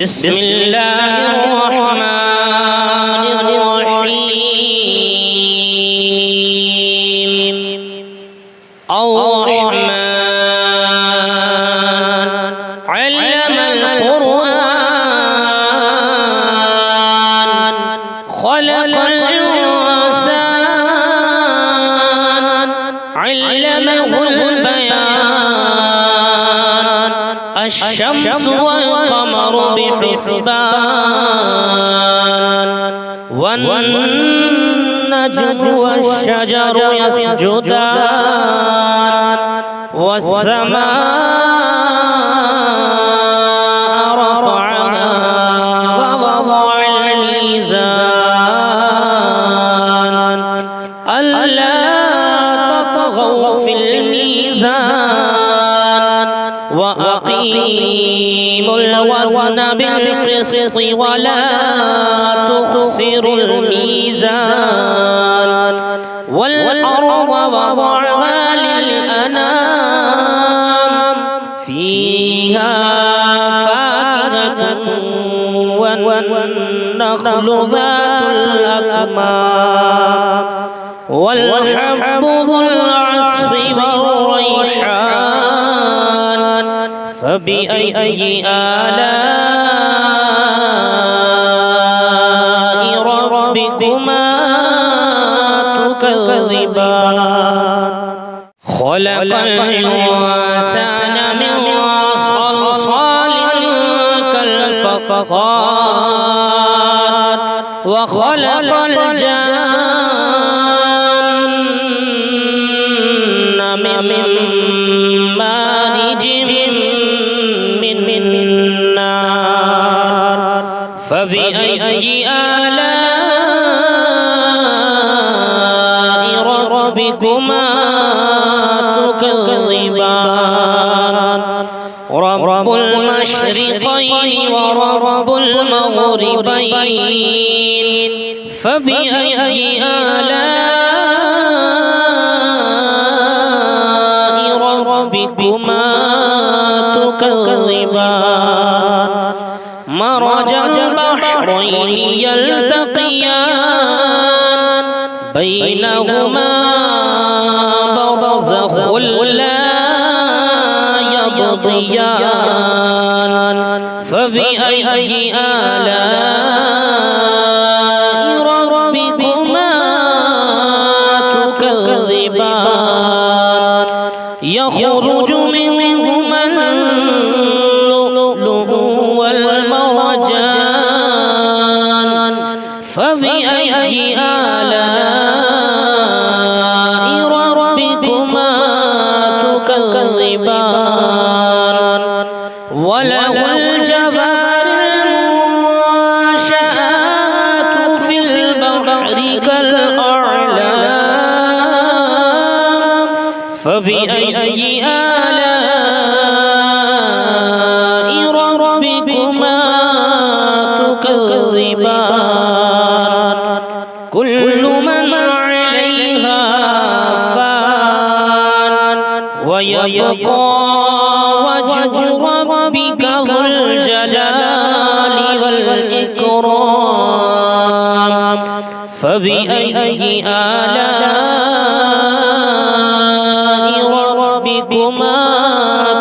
بسم الله الرحمن الرحيم الرحمن علم القرآن خلق الإنسان علمه البيان الشمس والقمر بحسبان والنجم والشجر يسجدان والسماء رفعها ووضع الميزان ألا تطغوا في الميزان وأقيموا الوزن بالقسط ولا تخسروا الميزان والأرض وضعها للأنام فيها فاكهة والنخل ذات الأكمام والحب ذو العصف والريحان فبأي آلاء ربكما تكذبان خلق الإنسان من صلصال كالفخار وخلق الجن من مارج من نار فبأي آلاء ربكما تكذبان رب المشرقين ورب المغربين فبأي آلاء ربكما تكذبان مرج البحرين يلتقيان بينهما برزخ لا يبغيان فبأي آلاء ربكما تكذبان يخرج منهما اللؤلؤ والمرجان فبأي آلاء ربكما تكذبان وله الجوار المنشآت في البحر كالأعلام فبأي آلاء ربكما تكذبان كل من عليها فان ويبقى وجه ربك ذو الجلال والإكرام فبأي آلاء ربكما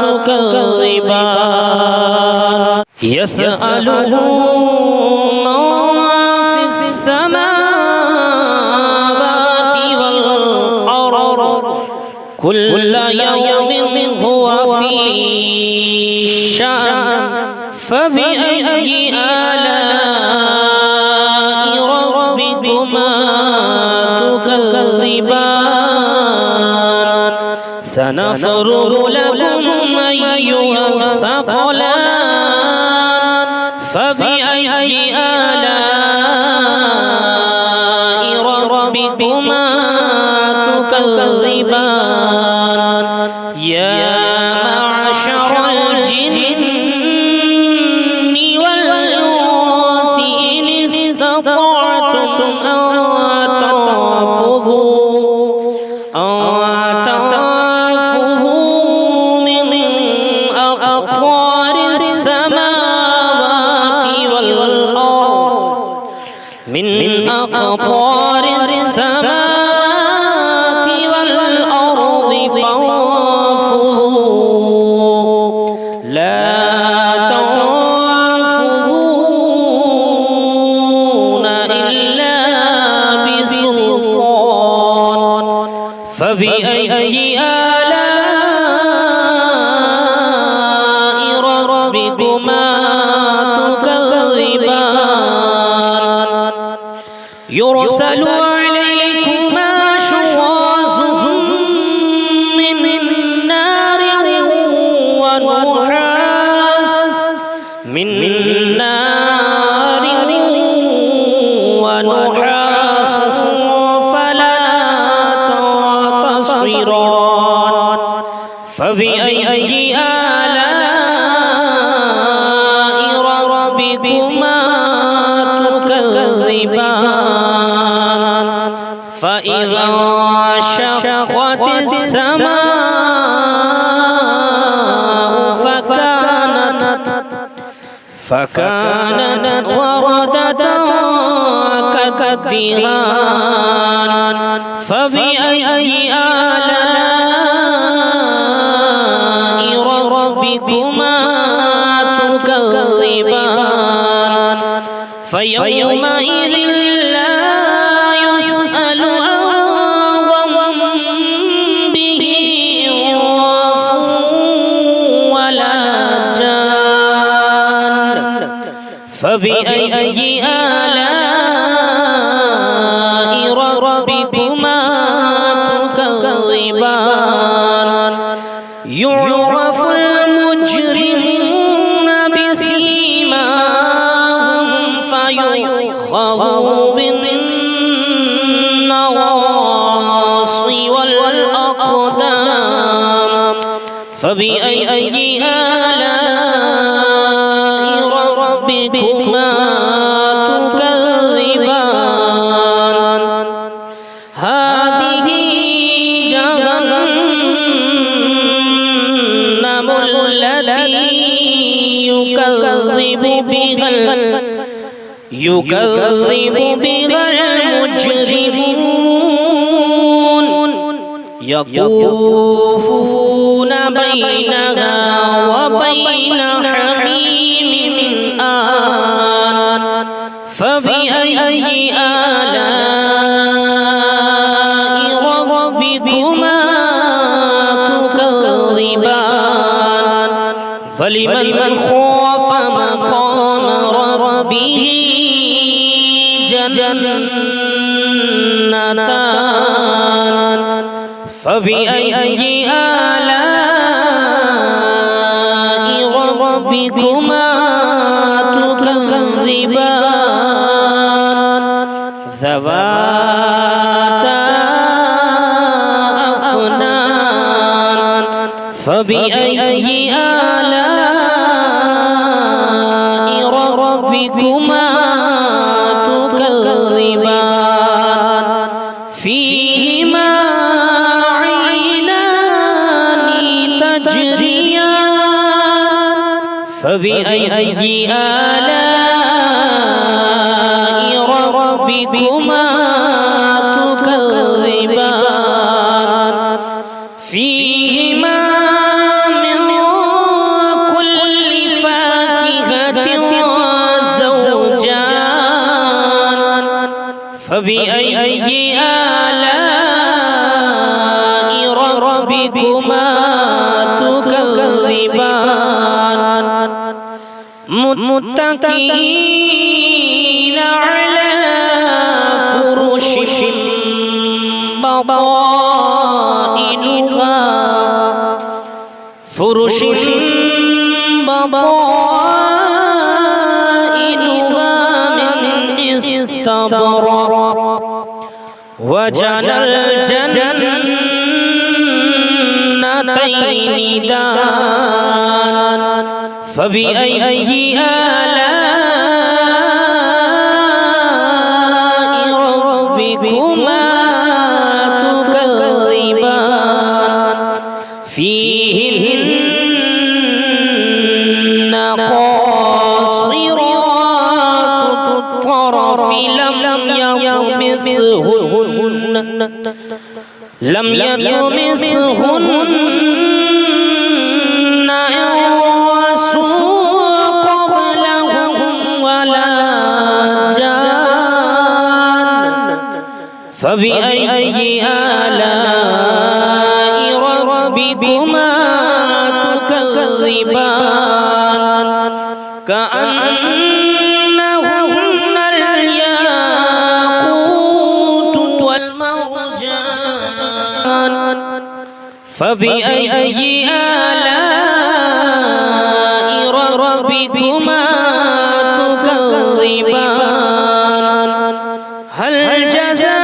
تكذبان يسأله من في السماوات والأرض كل يوم هو في شأن فبأي آلاء ربكما تكذبان سنفرغ لكم أيها الثقلان فبأي آلاء ربكما تكذبان يا معشر الجن والإنس إن استطعتم أن تنفذوا من أقطار السماوات من أقطار السماوات والأرض فانفذوا لا تنفذون إلا بسلطان فبأي آلاء ربكما تكذبان يرسل عليكما شواظ من نار ونحاس فلا تنتصران فبأي آلاء ربكما تكذبان فإذا انشقت السماء فكانت وردة كالدهان فبأي آلاء ربكما تكذبان فيومئذ لا يسأل عن ذنبه إنس ولا جان فبأي آلاء ربكما تكذبان يعرف المجرمون بسيماهم فيؤخذوا بالنواصي والأقدام فبأي آلاء ربكما تكذبان هذه جهنم التي يكذب بها المجرمون يطوفون بينها وبين حميم آن فبأي آلاء ربكما تكذبان فلمن خاف مقام ربه جنتان فبأي آلاء ربكما تكذبان ذواتا أفنان فبأي آلاء ربكما تكذبان فيهما عينان تجريان فبأي آلاء ربكما تكذبان فيهما من كل فاكهة زوجان فبأي آلاء ربكما تكذبان متكئين على فرش بطائنها من استبرق وجنى الجنتين دان فبأي آلاء ربكما تكذبان فيهن قاصرات الطرف لم يطمسهن لم يطمسهن إنس قبلهم ولا جان فبأي آلاء ربكما تكذبان كأنهن الياقوت والمرجان فبأي آلاء ربكما تكذبان هل جزاء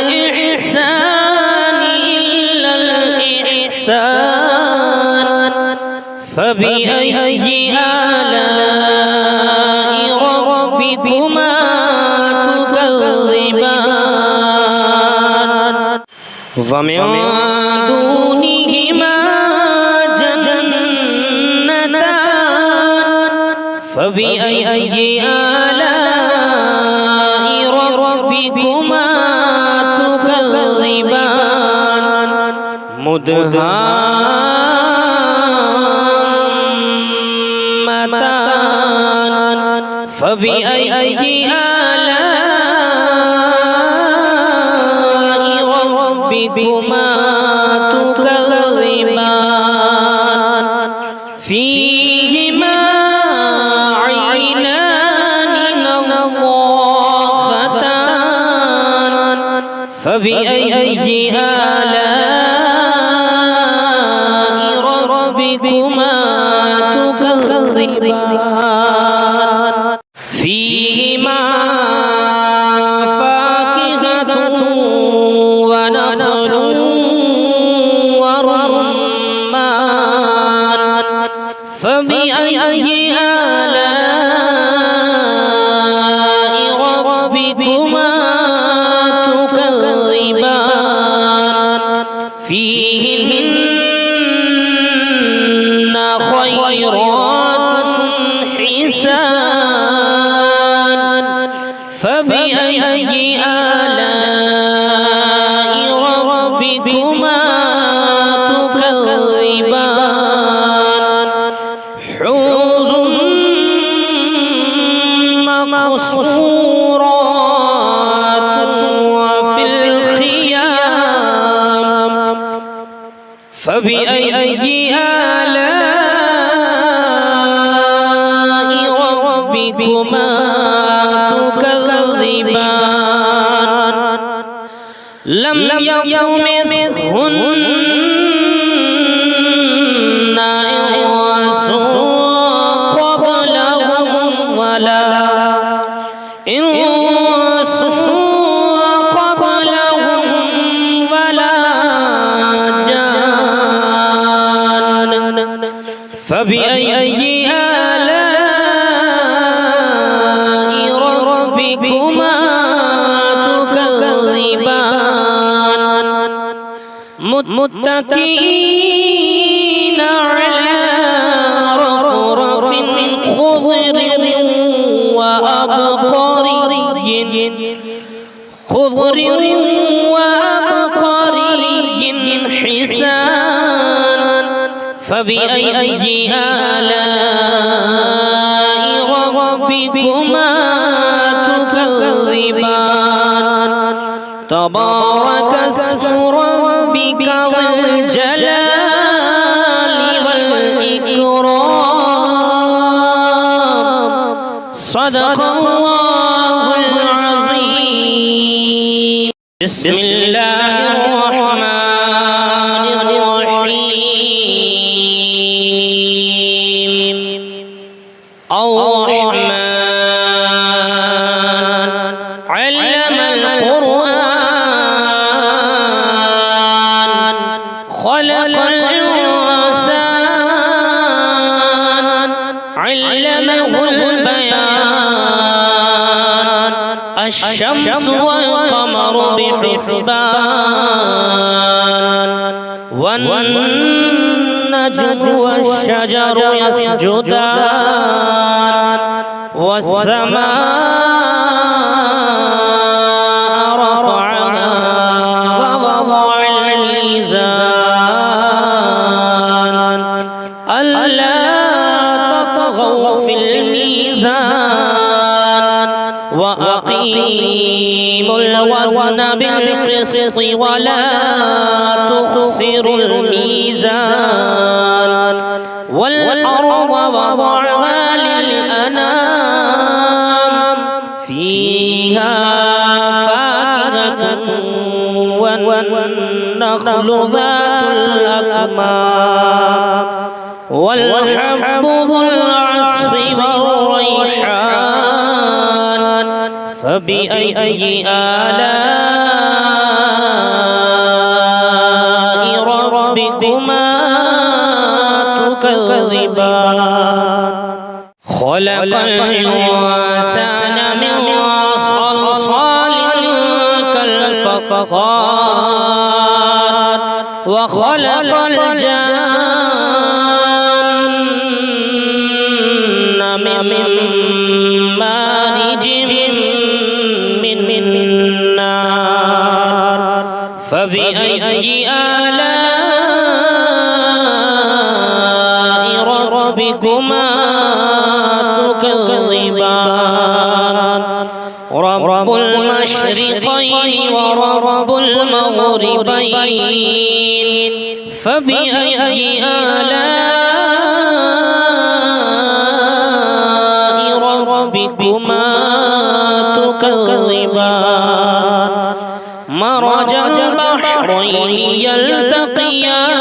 الإحسان إلا الإحسان فبأي آلاء ربكما تكذبان ومن دونهما جنتان فبأي آلاء ربكما تكذبان مدهامتان فبأي آلاء ربكما تكذبان فيهما عينان نضاختان فبأي آلاء ربكما تكذبان فيهما فاكهة ونخل ورمان فبأي آلاء ربكما تكذبان فيهن خيرات حسان فبأي آلاء ربكما تكذبان حور مقصورات وفي الخيام فبأي آلاء ربكما تكذبان لم يطمثهن إنس قبلهم ولا جان فبأي آلاء ربكما تكذبان متكئين على رفرف خضر وأبقري حسان فبأي آلاء ربكما تكذبان تبارك اسم ربك ذو الجلال والإكرام صدق الله العظيم بسم الله الرحمن الرحيم الرحمن علم القرآن خلق الإنسان علمه البيان الشمس والقمر بحسبان والنجم والشجر يسجدان والسماء وأقيموا الوزن بالقسط ولا تخسروا الميزان والأرض وضعها للأنام فيها فاكهة والنخل ذات الأكمام والحب ذو العصف والريحان فبأي آلاء ربكما تكذبان خلق الإنسان من صلصال كالفخار وخلق الجن من مارج من نار فبأي آلاء ربكما تكذبان رب المشرقين ورب المغربين فبأي آلاء ربكما تكذبان مرج البحرين يلتقيان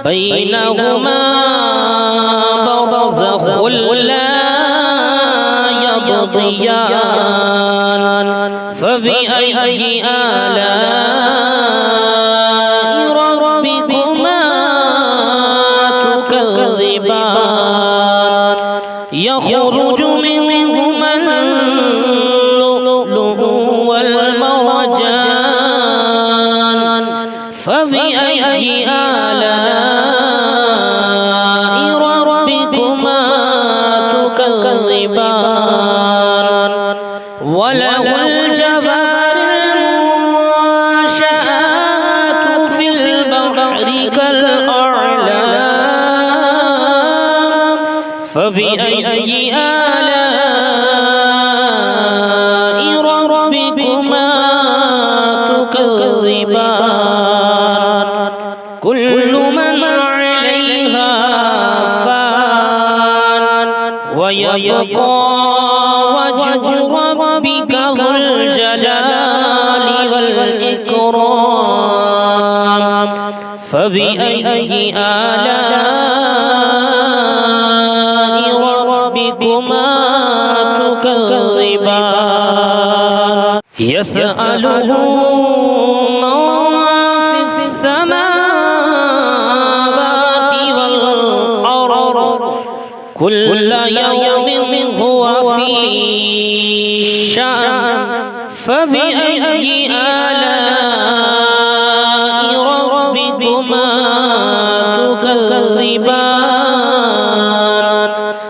بينهما برزخ لا يبغيان فبأي آلاء ربكما تكذبان يخرج منهما اللؤلؤ والمرجان فبأي آلاء ربكما تكذبان وله الجوار المنشآت في البحر كالأعلام فبأي آلاء ربكما تكذبان كل من عليها فان ويبقى وجه ربك ذو الجلال والإكرام فبأي آلاء ربكما تكذبان يسأله من في السماوات والأرض كل يوم هو في شأن فبأي آلاء ربكما تكذبان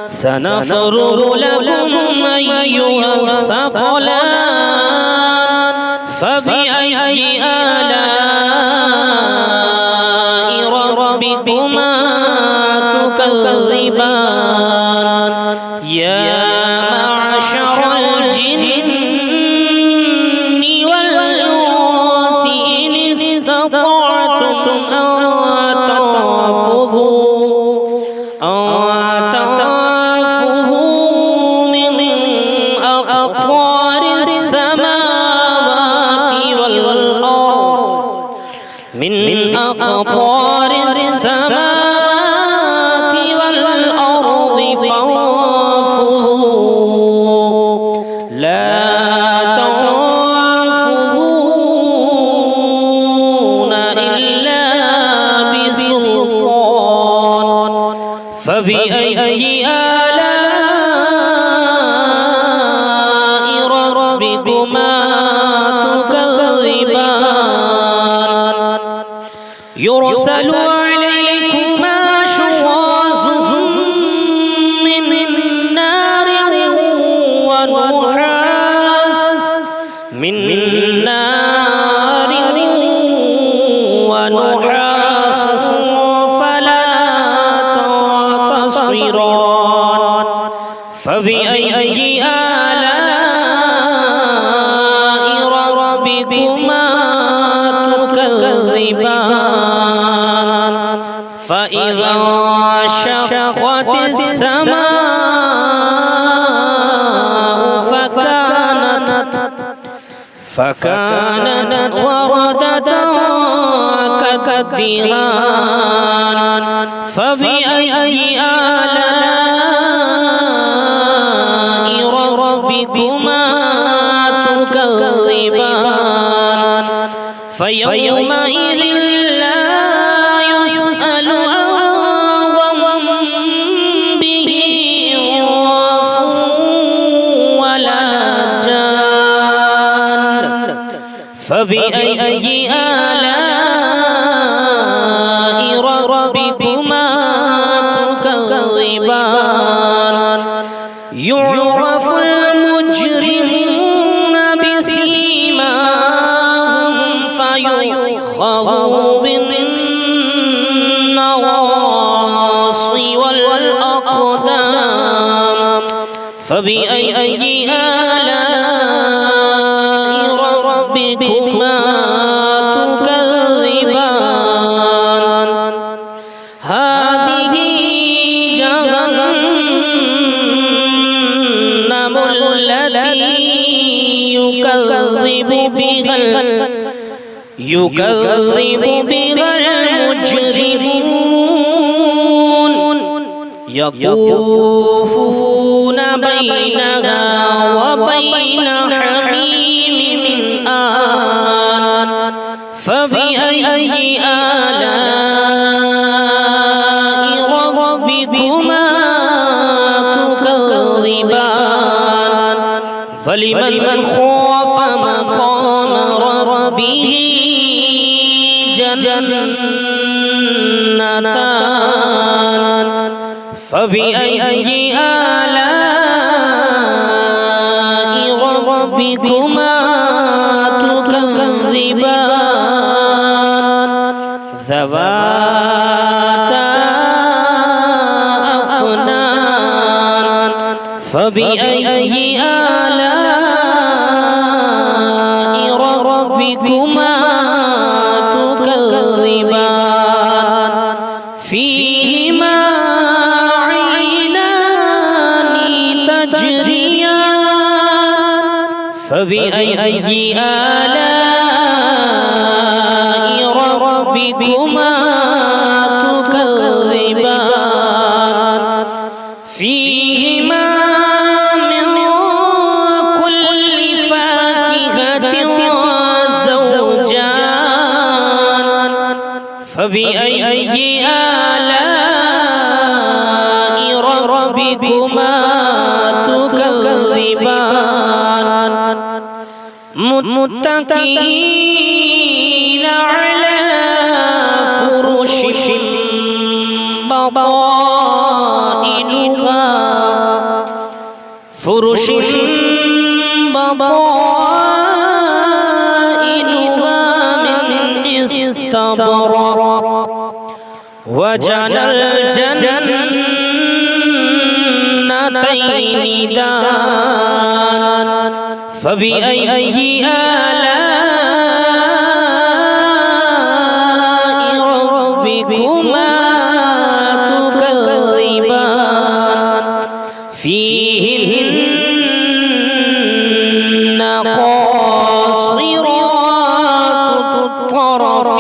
سنفرغ لكم أيها الثقلان فبأي آلاء ربكما تكذبان يا معشر الجن والإنس إن استطعتم أن تنفذوا من أقطار السماوات والأرض من أقطار السماوات والأرض فانفذوا لا تنفذون إلا بسلطان فبأي آلاء ربكما تكذبان يرسل عليكما شواظ من نار ونحاس فلا تنتصران فبأي آلاء فكانت وردة كالدهان فبأي آلاء ربكما تكذبان فيومئذ لا يسأل عن ذنبه إنس ولا جان فبأي آلاء ربكما تكذبان يعرف المجرمون بسيماهم فيؤخذ بالنواصي والأقدام فبأي آلاء ربكما تكذبان هذه جهنم التي يكذب بها المجرمون يطوفون بينها وبين حميم آن فبأي آلاء ربكما تكذبان فلمن خاف مقام ربه جنتان فبأي آلاء ربكما تكذبان ذواتا أفنان فبأي آلاء ربكما تكذبان فيهما عينان تجريان فبأي آلاء ربكما تكذبان فيهما من كل فاكهة زوجان فبأي آلاء ربكما تكذبان متكئين على فرش بطائنها من استبرق وجنى الجنتين دان فبأي آلاء ربكما تكذبان فيهن قاصرات الطرف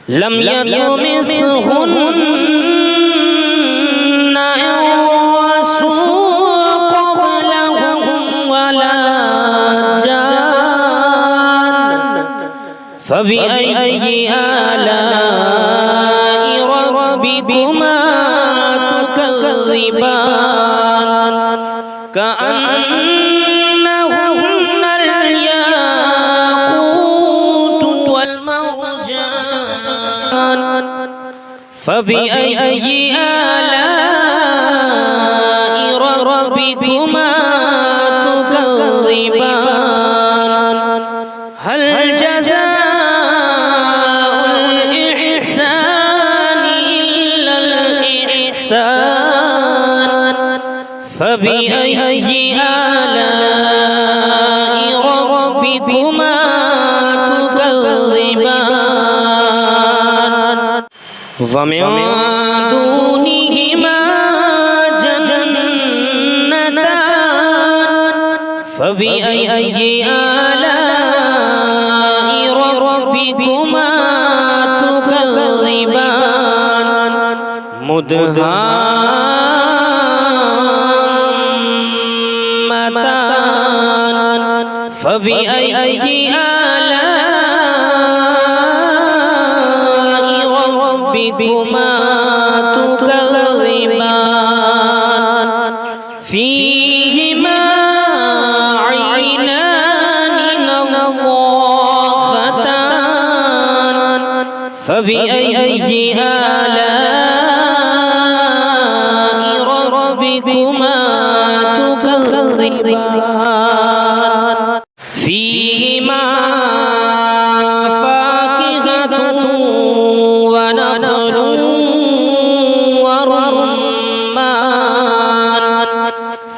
لم يطمثهن إنس قبلهم ولا جان فبأي آلاء ربكما تكذبان كأنهن الياقوت والمرجان فبأي آلاء ربكما تكذبان هل جزاء الإحسان إلا الإحسان فبأي آلاء ربكما تكذبان ومن دونهما جنتان فبأي آلاء ربكما تكذبان مدهامتان فبأي آلاء ربكما تكذبان فيهما عينان نضاختان فبأي آلاء ربكما تكذبان فيهما فاكهة ونخل ورمان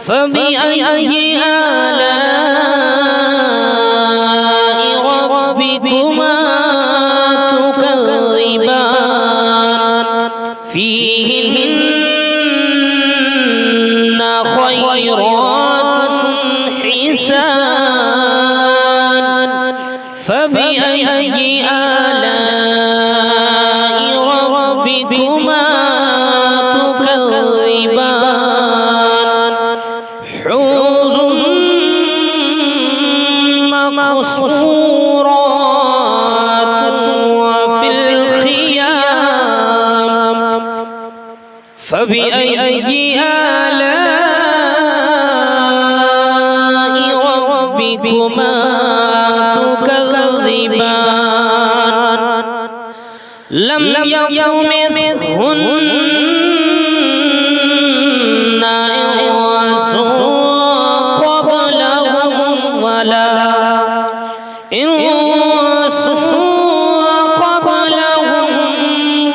فبأي آلاء ربكما تكذبان فيهن خيرات حسان فبأي آلاء ربكما تكذبان حور مقصورات وفي الخيام فبأي آلاء ربكما تكذبان لم يطمثهن إنس قبلهم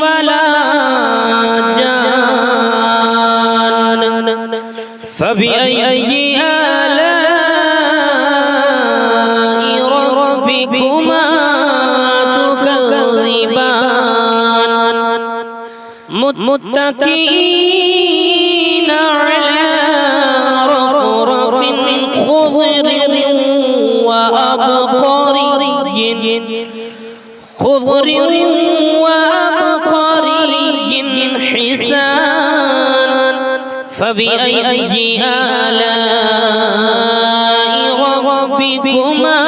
ولا جان فبأي آلاء ربكما تكذبان متكئين على رفرف خضر وأبقري حسان فبأي آلاء ربكما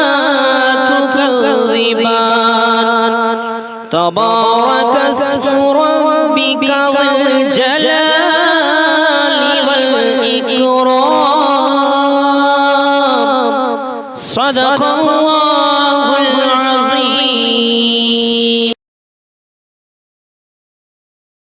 تكذبان تبارك اسم ربك ذو الجلال والإكرام صدق الله